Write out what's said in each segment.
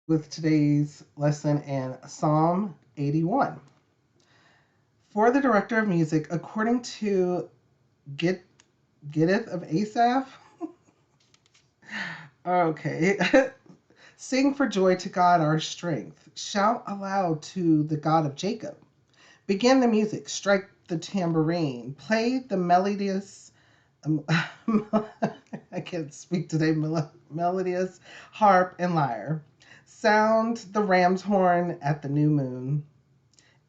with today's lesson in Psalm 81. For the director of music, according to Get Gittith of Asaph. Okay. Sing for joy to God our strength. Shout aloud to the God of Jacob. Begin the music, strike the tambourine, play the melodious I can't speak today, melodious harp and lyre. Sound the ram's horn at the new moon.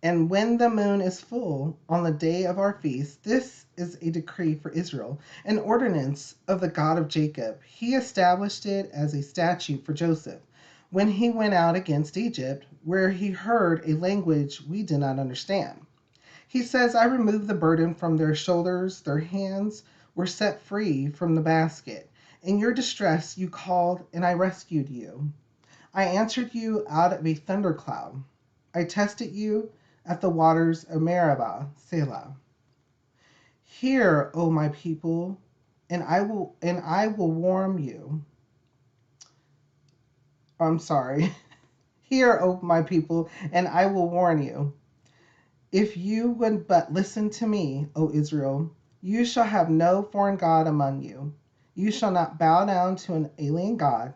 And when the moon is full on the day of our feast, this is a decree for Israel, an ordinance of the God of Jacob. He established it as a statute for Joseph when he went out against Egypt, where he heard a language we did not understand. He says, I removed the burden from their shoulders, their hands were set free from the basket. In your distress, you called, and I rescued you. I answered you out of a thundercloud. I tested you at the waters of Meribah, Selah. Hear, O my people, and I will warn you. I'm sorry. Hear, O my people, and I will warn you. If you would but listen to me, O Israel, you shall have no foreign God among you. You shall not bow down to an alien God.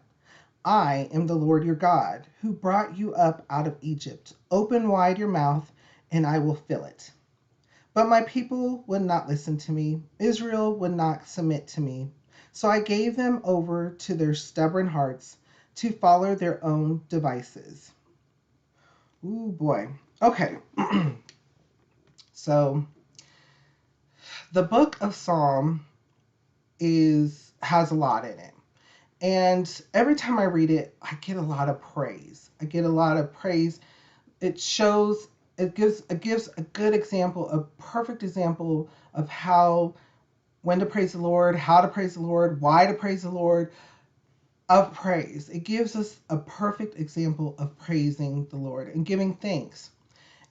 I am the Lord your God, who brought you up out of Egypt. Open wide your mouth, and I will fill it. But my people would not listen to me. Israel would not submit to me. So I gave them over to their stubborn hearts to follow their own devices. Ooh, boy. Okay. So the book of Psalm has a lot in it. And every time I read it, I get a lot of praise. I get a lot of praise. It shows it gives a good example, a perfect example of how when to praise the Lord, how to praise the Lord, why to praise the Lord, of praise. It gives us a perfect example of praising the Lord and giving thanks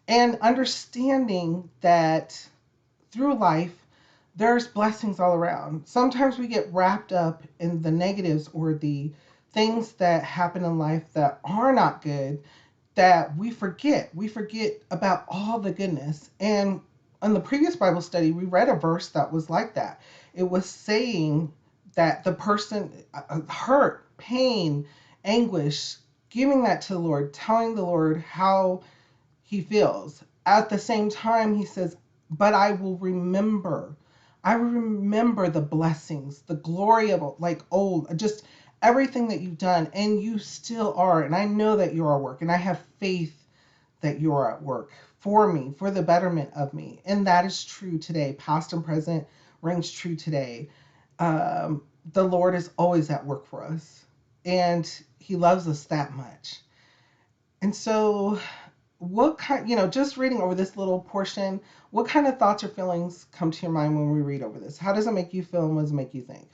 and understanding that through life there's blessings all around. Sometimes we get wrapped up in the negatives or the things that happen in life that are not good, that we forget. We forget about all the goodness. And in the previous Bible study, we read a verse that was like that. It was saying that the person hurt, pain, anguish, giving that to the Lord, telling the Lord how he feels. At the same time, he says, but I will remember. I remember the blessings, the glory of like old, just everything that you've done, and you still are. And I know that you're at work, and I have faith that you're at work for me, for the betterment of me. And that is true today. Past and present rings true today. The Lord is always at work for us, and he loves us that much. And so what kind, just reading over this little portion, what kind of thoughts or feelings come to your mind when we read over this? How does it make you feel and what does it make you think?